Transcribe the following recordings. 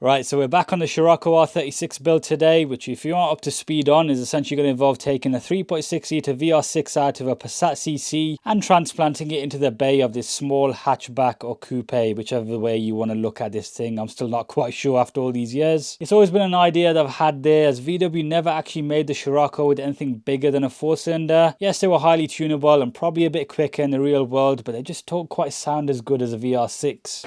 Right, so we're back on the Scirocco R36 build today, which if you aren't up to speed on is essentially going to involve taking a 3.6 litre VR6 out of a Passat CC and transplanting it into the bay of this small hatchback or coupe, whichever way you want to look at this thing. I'm still not quite sure after all these years. It's always been an idea that I've had there, as VW never actually made the Scirocco with anything bigger than a 4-cylinder. Yes, they were highly tunable and probably a bit quicker in the real world, but they just don't quite sound as good as a VR6.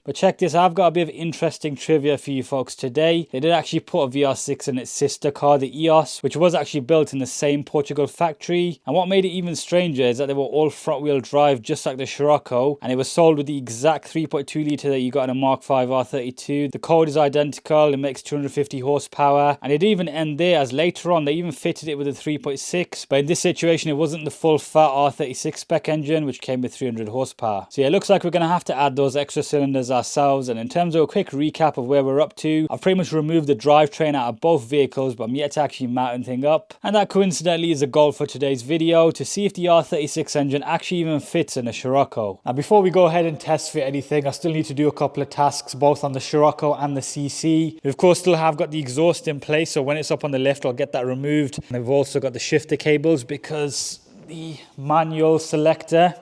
But check this, I've got a bit of interesting trivia for you folks today. They did actually put a VR6 in its sister car, the EOS, which was actually built in the same Portugal factory. And what made it even stranger is that they were all front-wheel drive, just like the Scirocco, and it was sold with the exact 3.2 litre that you got in a Mark V R32. The code is identical, it makes 250 horsepower, and it didn't even end there, as later on they even fitted it with a 3.6. But in this situation, it wasn't the full fat R36 spec engine, which came with 300 horsepower. So yeah, it looks like we're going to have to add those extra cylinders ourselves. And in terms of a quick recap of where we're up to, I've pretty much removed the drivetrain out of both vehicles, but I'm yet to actually mount anything up. And that coincidentally is a goal for today's video, to see if the R36 engine actually even fits in a Scirocco. Now before we go ahead and test fit anything, I still need to do a couple of tasks both on the Scirocco and the CC. We of course still have got the exhaust in place, so when it's up on the lift I'll get that removed. And I've also got the shifter cables because the manual selector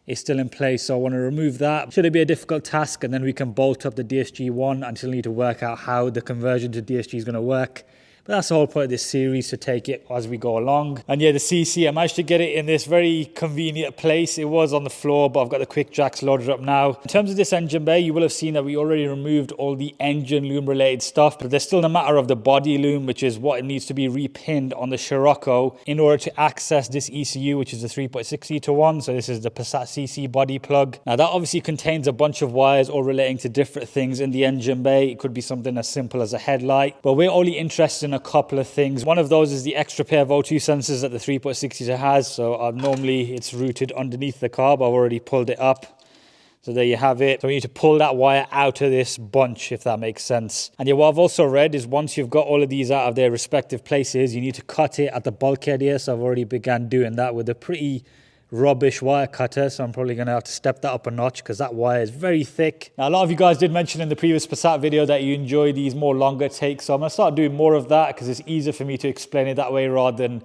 is still in place, so I want to remove that. Should it be a difficult task, and then we can bolt up the DSG1. I still need to work out how the conversion to DSG is going to work. But that's the whole point of this series, to take it as we go along. And yeah, the CC, I managed to get it in this very convenient place. It was on the floor, but I've got the quick jacks loaded up now. In terms of this engine bay, you will have seen that we already removed all the engine loom related stuff, but there's still the matter of the body loom, which is what needs to be repinned on the Scirocco in order to access this ECU, which is the 3.6 litre one. So this is the Passat CC body plug. Now that obviously contains a bunch of wires all relating to different things in the engine bay. It could be something as simple as a headlight, but we're only interested in a couple of things. One of those is the extra pair of O2 sensors that the 3.6 litre has. So normally it's routed underneath the car, but I've already pulled it up. So there you have it. So we need to pull that wire out of this bunch, if that makes sense. And yeah, what I've also read is once you've got all of these out of their respective places, you need to cut it at the bulkhead here. So I've already begun doing that with a pretty rubbish wire cutter, so I'm probably going to have to step that up a notch because that wire is very thick. Now a lot of you guys did mention in the previous Passat video that you enjoy these more longer takes, so I'm going to start doing more of that because it's easier for me to explain it that way rather than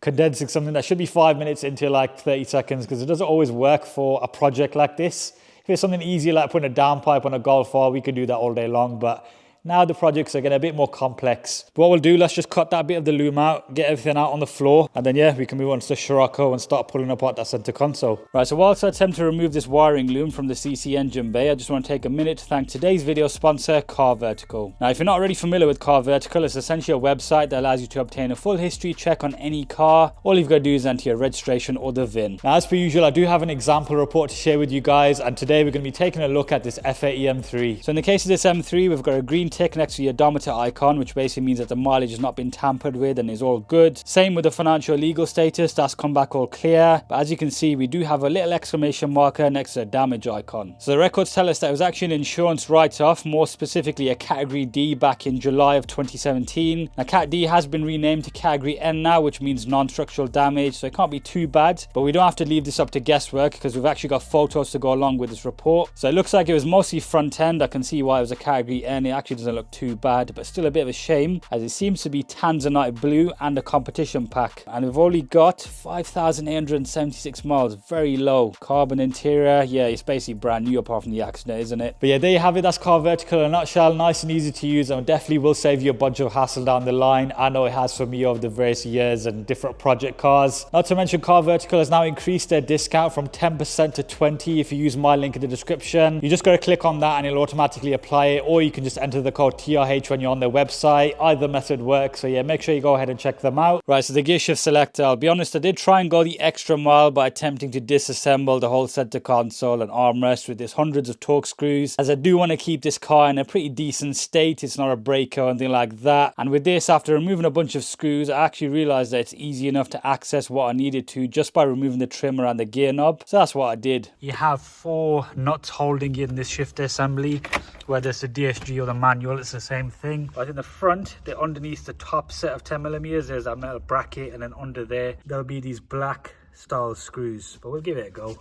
condensing something that should be 5 minutes into like 30 seconds, because it doesn't always work for a project like this. If it's something easy like putting a downpipe on a Golf R, we could do that all day long, but now the projects are getting a bit more complex. But what we'll do, let's just cut that bit of the loom out, get everything out on the floor, and then yeah, we can move on to the Scirocco and start pulling apart that center console. Right, so whilst I attempt to remove this wiring loom from the CC engine bay, I just want to take a minute to thank today's video sponsor, Car Vertical. Now if you're not already familiar with Car Vertical, it's essentially a website that allows you to obtain a full history check on any car. All you've got to do is enter your registration or the VIN. Now as per usual, I do have an example report to share with you guys, and today we're going to be taking a look at this F80 M3. So in the case of this M3, we've got a green tick next to the odometer icon, which basically means that the mileage has not been tampered with and is all good. Same with the financial legal status, that's come back all clear. But as you can see, we do have a little exclamation marker next to the damage icon. So the records tell us that it was actually an insurance write-off, more specifically a Category D back in July of 2017. Now Cat D has been renamed to Category N now, which means non-structural damage, so it can't be too bad. But we don't have to leave this up to guesswork because we've actually got photos to go along with this report. So it looks like it was mostly front end. I can see why it was a Category N. It actually doesn't look too bad, but still a bit of a shame as it seems to be Tanzanite blue and a competition pack. And we've only got 5,876 miles, very low. Carbon interior, yeah, it's basically brand new apart from the accident, isn't it? But yeah, there you have it. That's Car Vertical in a nutshell. Nice and easy to use, and definitely will save you a bunch of hassle down the line. I know it has for me over the various years and different project cars. Not to mention, Car Vertical has now increased their discount from 10% to 20% if you use my link in the description. You just got to click on that and it'll automatically apply it, or you can just enter the code TRH when you're on their website. Either method works, so yeah, make sure you go ahead and check them out. Right, so the gear shift selector, I'll be honest, I did try and go the extra mile by attempting to disassemble the whole center console and armrest with this hundreds of torque screws, as I do want to keep this car in a pretty decent state. It's not a breaker or anything like that. And with this, after removing a bunch of screws, I actually realized that it's easy enough to access what I needed to just by removing the trimmer and the gear knob. So that's what I did. You have 4 nuts holding in this shifter assembly, whether it's the DSG or the manual, it's the same thing. But in the front, they're underneath the top set of 10mm, there's that metal bracket, and then under there there'll be these black style screws, but we'll give it a go.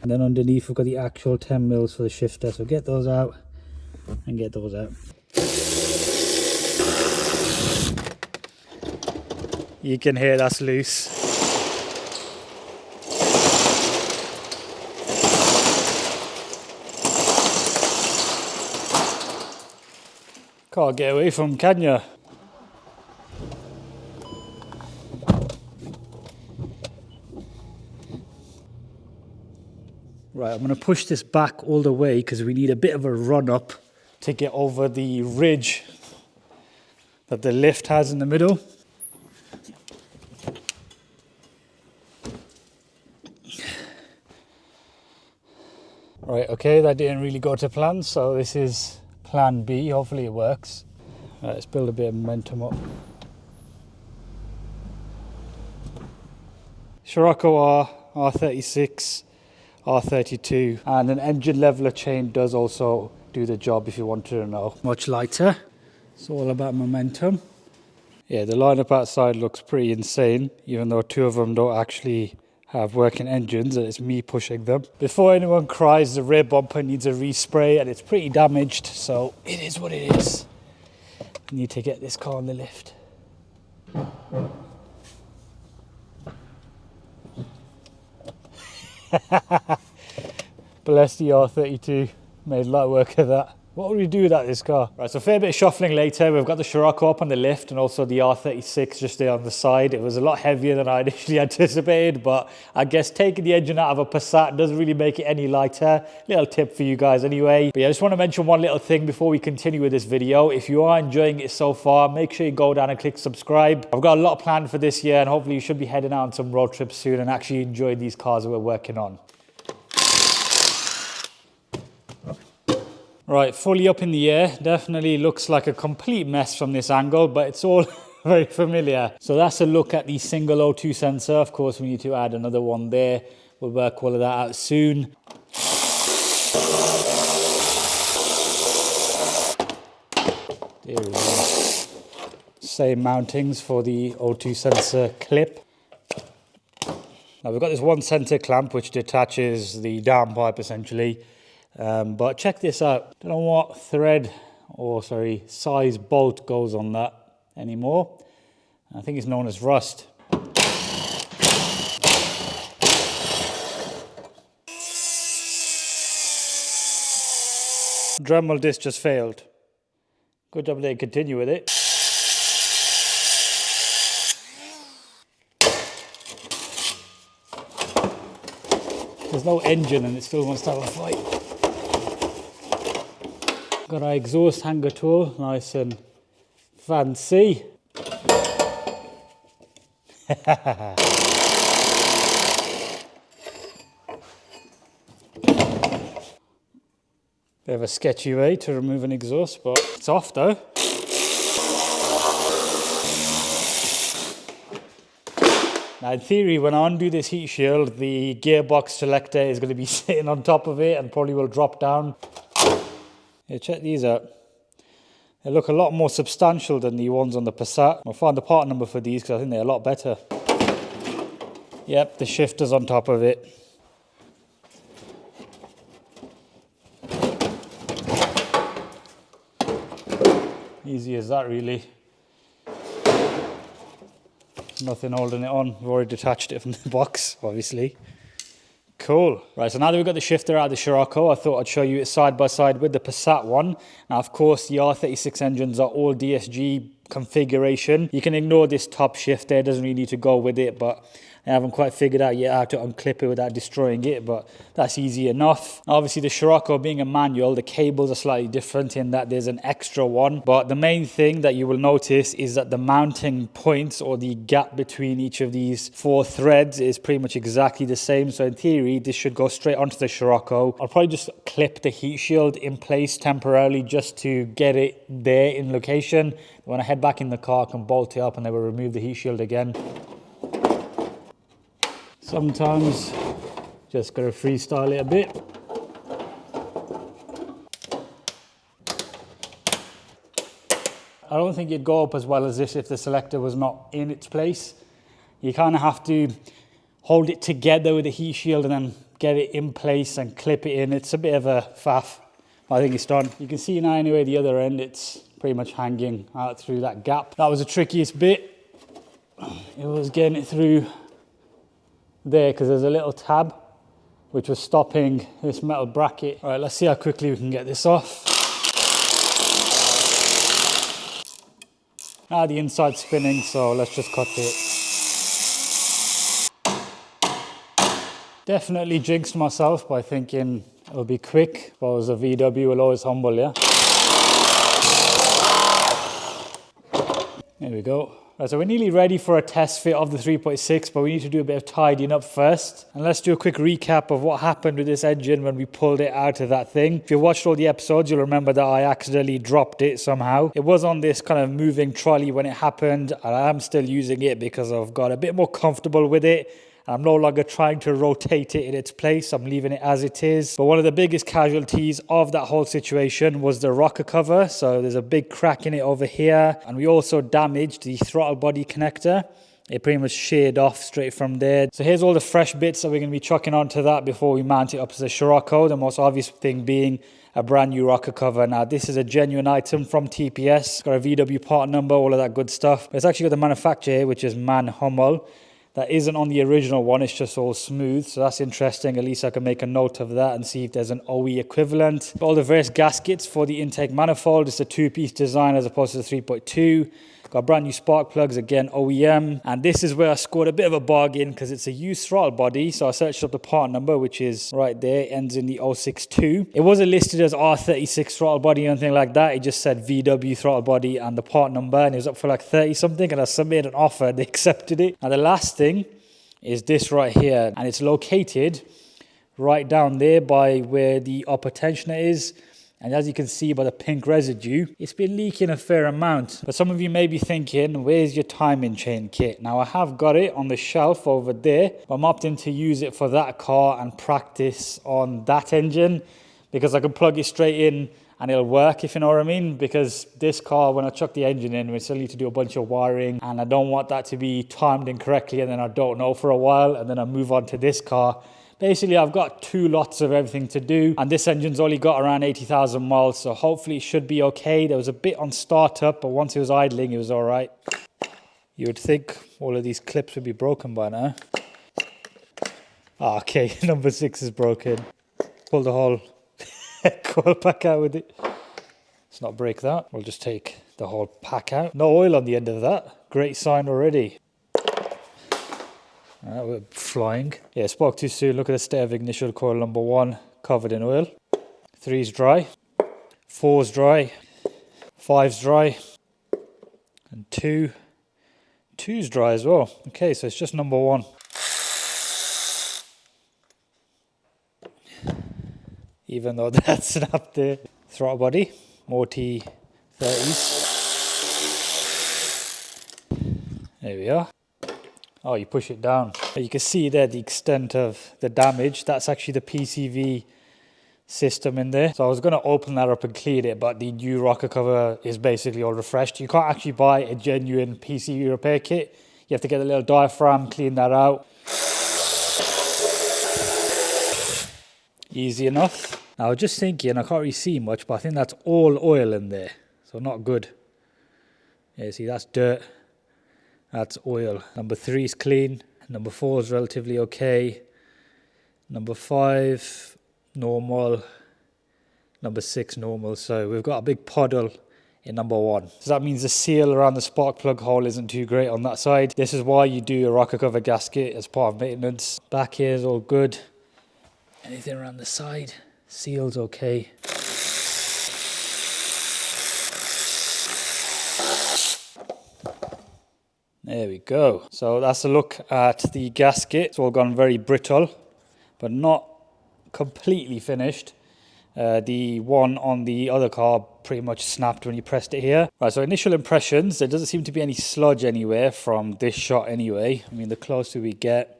And then underneath we've got the actual 10 mils for the shifter. So get those out and get those out. You can hear that's loose. Can't get away from, can you? Right, I'm going to push this back all the way because we need a bit of a run up to get over the ridge that the lift has in the middle. Right, okay, that didn't really go to plan, so this is plan B. Hopefully it works. Right, let's build a bit of momentum up. Scirocco R, R36, R32, and an engine leveler chain does also do the job if you wanted to know. Much lighter. It's all about momentum. Yeah, the lineup outside looks pretty insane, even though two of them don't actually have working engines, and it's me pushing them. Before anyone cries, the rear bumper needs a respray and it's pretty damaged, so it is what it is. I need to get this car on the lift. Bless the R32, made light work of that. What would we do without this car? Right, so a fair bit of shuffling later. We've got the Scirocco up on the lift and also the R36 just there on the side. It was a lot heavier than I initially anticipated, but I guess taking the engine out of a Passat doesn't really make it any lighter. Little tip for you guys anyway. But yeah, I just want to mention one little thing before we continue with this video. If you are enjoying it so far, make sure you go down and click subscribe. I've got a lot planned for this year and hopefully you should be heading out on some road trips soon and actually enjoy these cars that we're working on. Right, fully up in the air. Definitely looks like a complete mess from this angle, but it's all very familiar. So that's a look at the single O2 sensor. Of course, we need to add another one there. We'll work all of that out soon. There we go. Same mountings for the O2 sensor clip. Now we've got this one center clamp which detaches the downpipe essentially. But check this out. Don't know what thread or size bolt goes on that anymore. I think it's known as rust. Dremel disc just failed. Good job they continue with it. There's no engine and it still wants to have a fight. Got our exhaust hanger tool, nice and fancy. Bit of a sketchy way to remove an exhaust, but it's off though. Now in theory, when I undo this heat shield, the gearbox selector is going to be sitting on top of it and probably will drop down. Yeah, check these out. They look a lot more substantial than the ones on the Passat. I'll find the part number for these because I think they're a lot better. Yep, the shifter's on top of it. Easy as that really. Nothing holding it on. We've already detached it from the box, obviously. Cool. Right, so now that we've got the shifter out of the Scirocco, I thought I'd show you it side by side with the Passat one. Now, of course, the R36 engines are all DSG configuration. You can ignore this top shifter, it doesn't really need to go with it, but I haven't quite figured out yet how to unclip it without destroying it, but that's easy enough. Obviously, the Scirocco being a manual, the cables are slightly different in that there's an extra one, but the main thing that you will notice is that the mounting points or the gap between each of these four threads is pretty much exactly the same. So in theory, this should go straight onto the Scirocco. I'll probably just clip the heat shield in place temporarily just to get it there in location. When I head back in the car, I can bolt it up and then we'll remove the heat shield again. Sometimes just gotta freestyle it a bit. I don't think it'd go up as well as this if the selector was not in its place. You kind of have to hold it together with the heat shield and then get it in place and clip it in. It's a bit of a faff. I think it's done. You can see now anyway, the other end, it's pretty much hanging out through that gap. That was the trickiest bit. It was getting it through there because there's a little tab which was stopping this metal bracket. All right, let's see how quickly we can get this off. Now the inside's spinning, so let's just cut it. Definitely jinxed myself by thinking it'll be quick, but it was a VW, will always humble, yeah? There we go. Right, so we're nearly ready for a test fit of the 3.6, but we need to do a bit of tidying up first. And let's do a quick recap of what happened with this engine when we pulled it out of that thing. If you watched all the episodes, you'll remember that I accidentally dropped it somehow. It was on this kind of moving trolley when it happened, and I am still using it because I've got a bit more comfortable with it. I'm no longer trying to rotate it in its place. I'm leaving it as it is. But one of the biggest casualties of that whole situation was the rocker cover. So there's a big crack in it over here. And we also damaged the throttle body connector. It pretty much sheared off straight from there. So here's all the fresh bits that we're going to be chucking onto that before we mount it up as a Scirocco. The most obvious thing being a brand new rocker cover. Now this is a genuine item from TPS. It's got a VW part number, all of that good stuff. But it's actually got the manufacturer here, which is Man Hummel. That isn't on the original one, it's just all smooth, so that's interesting. At least I can make a note of that and see if there's an OE equivalent. All the various gaskets for the intake manifold, it's a two-piece design as opposed to the 3.2. Got brand new spark plugs, again OEM. And this is where I scored a bit of a bargain because it's a used throttle body. So I searched up the part number, which is right there, ends in the 062. It wasn't listed as R36 throttle body or anything like that. It just said VW throttle body and the part number. And it was up for like 30 something. And I submitted an offer and they accepted it. And the last thing is this right here. And it's located right down there by where the upper tensioner is. And as you can see by the pink residue, it's been leaking a fair amount. But some of you may be thinking, where's your timing chain kit? Now I have got it on the shelf over there, but I'm opting to use it for that car and practice on that engine because I can plug it straight in and it'll work, if you know what I mean. Because this car, when I chuck the engine in, we still need to do a bunch of wiring and I don't want that to be timed incorrectly and then I don't know for a while and then I move on to this car. Basically, I've got 2 lots of everything to do, and this engine's only got around 80,000 miles, so hopefully it should be okay. There was a bit on startup, but once it was idling, it was all right. You would think all of these clips would be broken by now. Oh, okay, number 6 is broken. Pull the whole coil pack out with it. Let's not break that. We'll just take the whole pack out. No oil on the end of that. Great sign already. We're flying. Yeah, spoke too soon. Look at the state of ignition coil number 1, covered in oil. 3's dry. 4's dry. 5's dry. And 2's dry as well. Okay, so it's just number 1. Even though that's snapped there. Throttle body, more T30s. There we are. Oh, you push it down. You can see there the extent of the damage. That's actually the PCV system in there. So I was going to open that up and clean it, but the new rocker cover is basically all refreshed. You can't actually buy a genuine PCV repair kit. You have to get a little diaphragm, clean that out. Easy enough. Now I was just thinking, I can't really see much, but I think that's all oil in there. So not good. Yeah, see, that's dirt. That's oil. Number 3 is clean. Number 4 is relatively okay. Number 5, normal. Number 6, normal. So we've got a big puddle in number 1. So that means the seal around the spark plug hole isn't too great on that side. This is why you do a rocker cover gasket as part of maintenance. Back here is all good. Anything around the side? Seal's okay. There we go. So that's a look at the gasket. It's all gone very brittle, but not completely finished. The one on the other car pretty much snapped when you pressed it here. Right, so initial impressions, there doesn't seem to be any sludge anywhere from this shot anyway. I mean, the closer we get,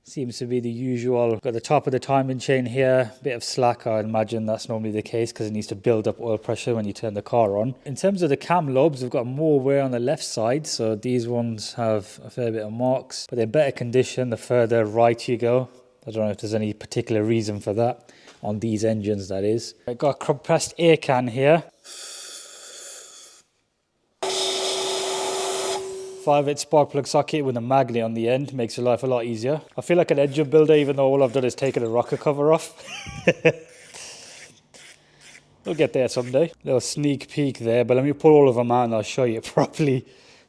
seems to be the usual. Got the top of the timing chain here, bit of slack. I imagine that's normally the case because it needs to build up oil pressure when you turn the car on. In terms of the cam lobes, we've got more wear on the left side, so these ones have a fair bit of marks, but they're better condition the further right you go. I don't know if there's any particular reason for that on these engines, that is. I've got a compressed air can here. 5/8 spark plug socket with a magnet on the end makes your life a lot easier. I feel like an engine builder even though all I've done is taken the rocker cover off. We'll get there someday. Little sneak peek there, but let me pull all of them out and I'll show you properly.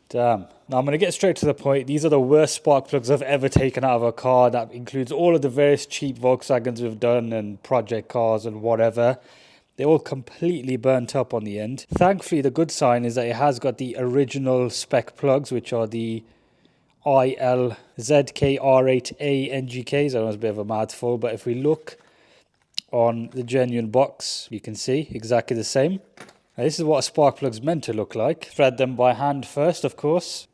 Damn. Now I'm going to get straight to the point. These are the worst spark plugs I've ever taken out of a car. That includes all of the various cheap Volkswagens we've done and project cars and whatever. They're all completely burnt up on the end. Thankfully, the good sign is that it has got the original spec plugs, which are the ILZKR8A NGKs. I know it's a bit of a mouthful, but if we look on the genuine box, you can see exactly the same. Now, this is what a spark plug's meant to look like. Thread them by hand first, of course.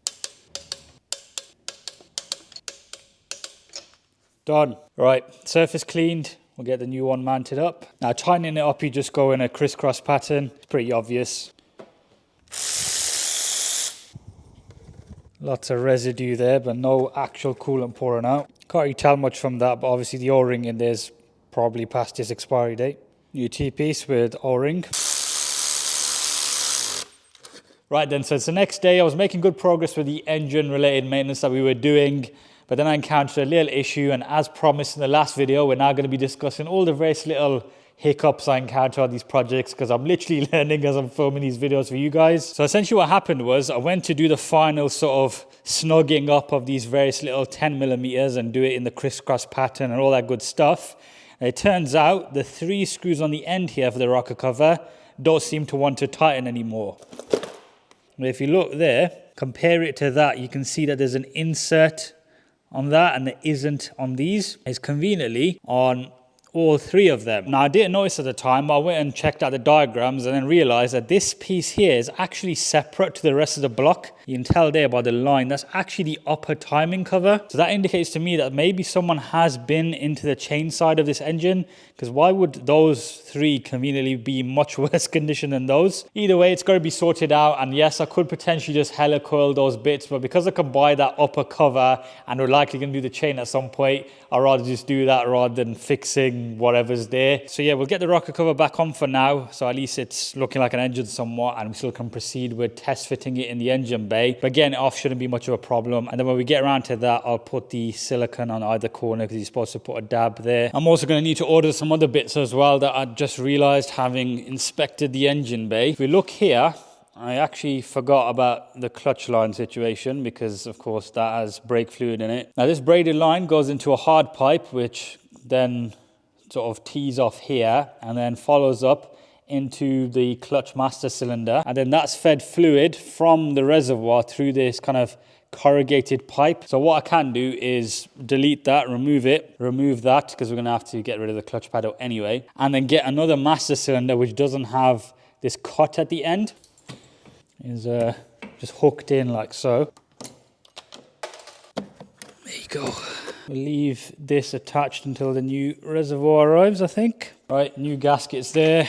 Done. Right, surface cleaned. We'll get the new one mounted up. Now tightening it up, you just go in a crisscross pattern. It's pretty obvious. Lots of residue there, but no actual coolant pouring out. Can't really tell much from that, but obviously the O-ring in there's probably past its expiry date. New T-piece with O-ring. Right then, so it's the next day. I was making good progress with the engine related maintenance that we were doing. But then I encountered a little issue, and as promised in the last video, we're now going to be discussing all the various little hiccups I encounter on these projects, because I'm literally learning as I'm filming these videos for you guys. So essentially what happened was I went to do the final sort of snugging up of these various little 10mm and do it in the crisscross pattern and all that good stuff. And it turns out the 3 screws on the end here for the rocker cover don't seem to want to tighten anymore. And if you look there, compare it to that, you can see that there's an insert on that and there isn't on these. It's conveniently on all 3 of them. Now I didn't notice at the time, but I went and checked out the diagrams and then realized that this piece here is actually separate to the rest of the block. You can tell there by the line, that's actually the upper timing cover. So that indicates to me that maybe someone has been into the chain side of this engine, because why would those 3 conveniently be much worse condition than those? Either way, it's got to be sorted out. And yes, I could potentially just helicoil those bits, but because I can buy that upper cover and we're likely going to do the chain at some point, I'd rather just do that rather than fixing whatever's there. So yeah, we'll get the rocker cover back on for now. So at least it's looking like an engine somewhat, and we still can proceed with test fitting it in the engine bay. But getting it off shouldn't be much of a problem. And then when we get around to that, I'll put the silicone on either corner because you're supposed to put a dab there. I'm also going to need to order some other bits as well that I just realized having inspected the engine bay. If we look here, I actually forgot about the clutch line situation because of course that has brake fluid in it. Now this braided line goes into a hard pipe which then sort of tees off here and then follows up into the clutch master cylinder, and then that's fed fluid from the reservoir through this kind of corrugated pipe. So what I can do is delete that, remove that because we're going to have to get rid of the clutch pedal anyway, and then get another master cylinder which doesn't have this cut at the end. Is just hooked in like so. There you go. We'll leave this attached until the new reservoir arrives, I think. Right, new gaskets there.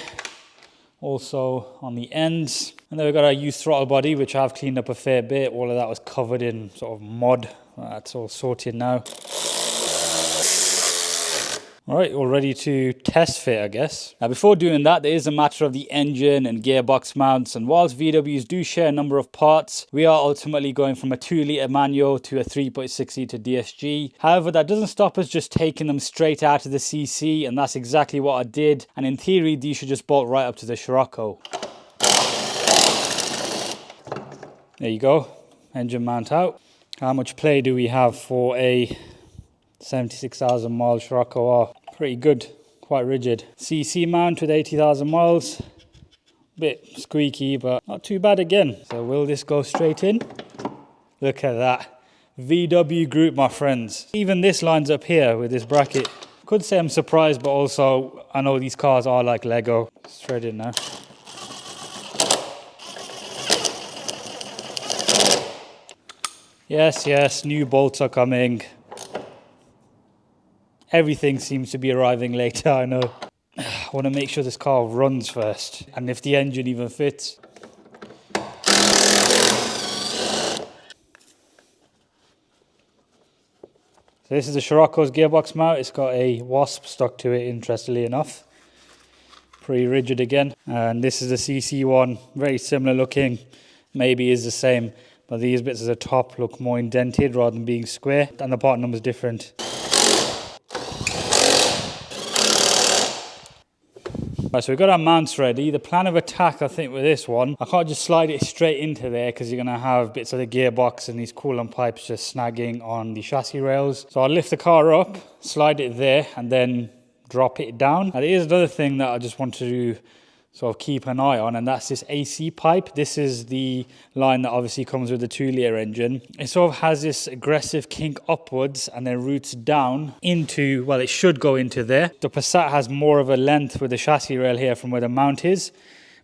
Also on the ends. And then we've got our used throttle body, which I've cleaned up a fair bit. All of that was covered in sort of mud. That's all sorted now. All right, all ready to test fit, I guess. Now, before doing that, there is a matter of the engine and gearbox mounts. And whilst VWs do share a number of parts, we are ultimately going from a 2-litre manual to a 3.6-litre DSG. However, that doesn't stop us just taking them straight out of the CC, and that's exactly what I did. And in theory, these should just bolt right up to the Scirocco. There you go, engine mount out. How much play do we have for a 76,000 mile Scirocco R? Pretty good, quite rigid. CC mount with 80,000 miles. Bit squeaky, but not too bad again. So will this go straight in? Look at that. VW group, my friends. Even this lines up here with this bracket. Could say I'm surprised, but also I know these cars are like Lego. Straight in now. Yes, yes, new bolts are coming. Everything seems to be arriving later, I know. I want to make sure this car runs first, and if the engine even fits. So this is the Scirocco's gearbox mount. It's got a wasp stuck to it, interestingly enough. Pretty rigid again. And this is the CC one, very similar looking, maybe is the same, but these bits at the top look more indented rather than being square, and the part number is different. Right, so we've got our mounts ready. The plan of attack, I think, with this one, I can't just slide it straight into there because you're going to have bits of the gearbox and these coolant pipes just snagging on the chassis rails. So I'll lift the car up, slide it there, and then drop it down. And here's another thing that I just want to sort of keep an eye on, and that's this AC pipe. This is the line that obviously comes with the 2-litre engine. It sort of has this aggressive kink upwards and then routes down into, well, it should go into there. The Passat has more of a length with the chassis rail here from where the mount is,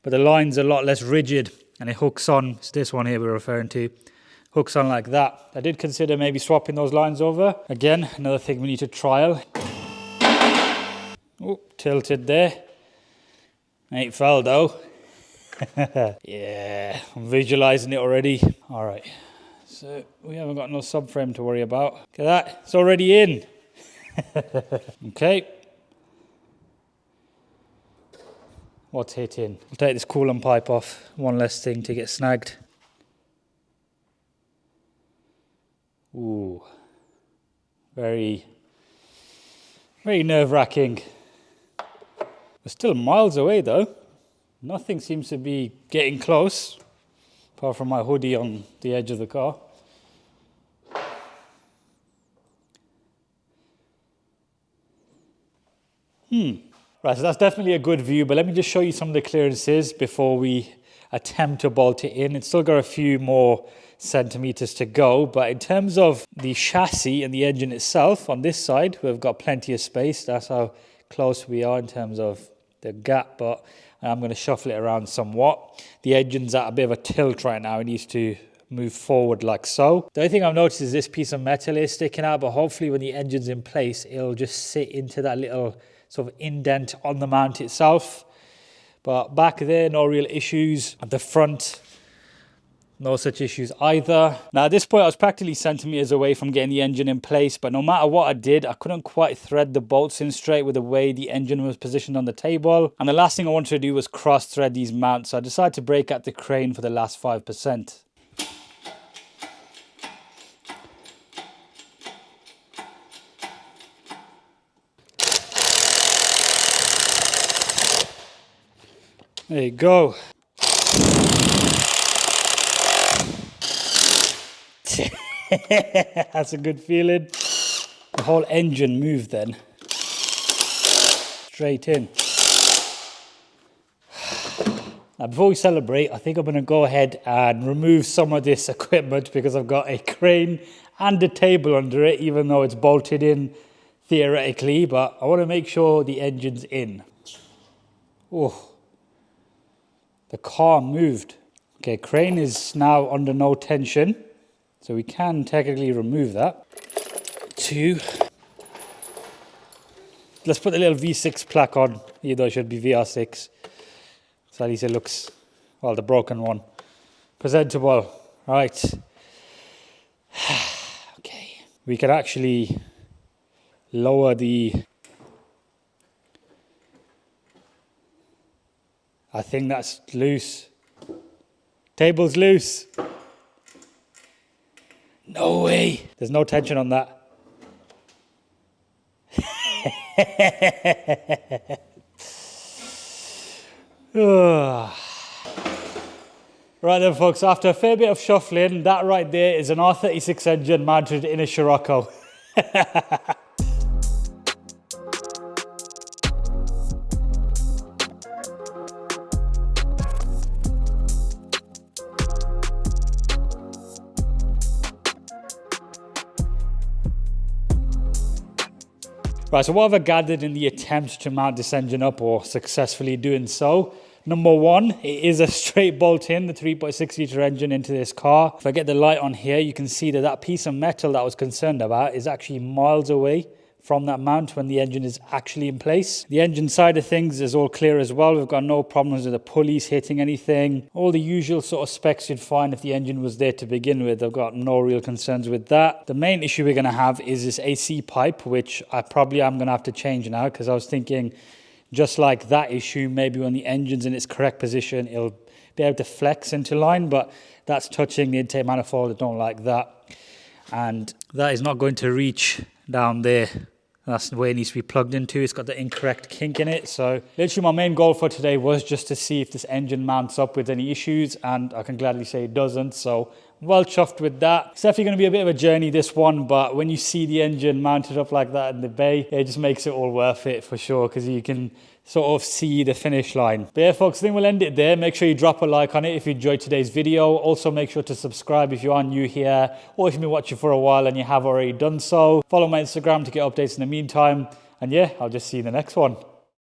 but the line's a lot less rigid and it hooks on. It's this one here we're referring to. Hooks on like that. I did consider maybe swapping those lines over. Again, another thing we need to trial. Oh, tilted there. Ain't fell though. Yeah, I'm visualizing it already. All right, so we haven't got no subframe to worry about. Look at that, it's already in. Okay. What's hitting? I'll take this coolant pipe off. One less thing to get snagged. Ooh, very nerve-wracking. We're still miles away though. Nothing seems to be getting close, apart from my hoodie on the edge of the car. Right, so that's definitely a good view, but let me just show you some of the clearances before we attempt to bolt it in. It's still got a few more centimeters to go, but in terms of the chassis and the engine itself, on this side, we've got plenty of space. That's how close we are in terms of the gap, but I'm going to shuffle it around somewhat. The engine's at a bit of a tilt right now. It needs to move forward like so. The only thing I've noticed is this piece of metal is sticking out, but hopefully when the engine's in place, it'll just sit into that little sort of indent on the mount itself. But back there, no real issues. At the front, no such issues either. Now at this point, I was practically centimeters away from getting the engine in place, but no matter what I did, I couldn't quite thread the bolts in straight with the way the engine was positioned on the table. And the last thing I wanted to do was cross thread these mounts, so I decided to break out the crane for the last 5%. There you go. That's a good feeling. The whole engine moved then. Straight in. Now before we celebrate, I think I'm going to go ahead and remove some of this equipment because I've got a crane and a table under it, even though it's bolted in theoretically, but I want to make sure the engine's in. Oh, the car moved. Okay, crane is now under no tension, so we can technically remove that. 2. Let's put the little V6 plaque on, even though it should be VR6. So at least it looks, well, the broken one, presentable. Right. Okay. We could actually lower the... I think that's loose. Table's loose. No way. There's no tension on that. Right then folks, after a fair bit of shuffling, that right there is an R36 engine mounted in a Scirocco. Right, so what have I gathered in the attempt to mount this engine up, or successfully doing so? Number one, it is a straight bolt in, the 3.6 litre engine into this car. If I get the light on here, you can see that that piece of metal that I was concerned about is actually miles away from that mount when the engine is actually in place. The engine side of things is all clear as well. We've got no problems with the pulleys hitting anything. All the usual sort of specs you'd find if the engine was there to begin with. I've got no real concerns with that. The main issue we're going to have is this AC pipe, which I probably am going to have to change now, because I was thinking just like that issue, maybe when the engine's in its correct position, it'll be able to flex into line, but that's touching the intake manifold. I don't like that. And that is not going to reach down there. That's the way it needs to be plugged into. It's got the incorrect kink in it. So literally my main goal for today was just to see if this engine mounts up with any issues, and I can gladly say it doesn't. So well chuffed with that. It's definitely going to be a bit of a journey, this one, but when you see the engine mounted up like that in the bay, it just makes it all worth it for sure, because you can sort of see the finish line. But yeah, folks, I think we'll end it there. Make sure you drop a like on it if you enjoyed today's video. Also, make sure to subscribe if you are new here, or if you've been watching for a while and you have already done so. Follow my Instagram to get updates in the meantime. And yeah, I'll just see you in the next one.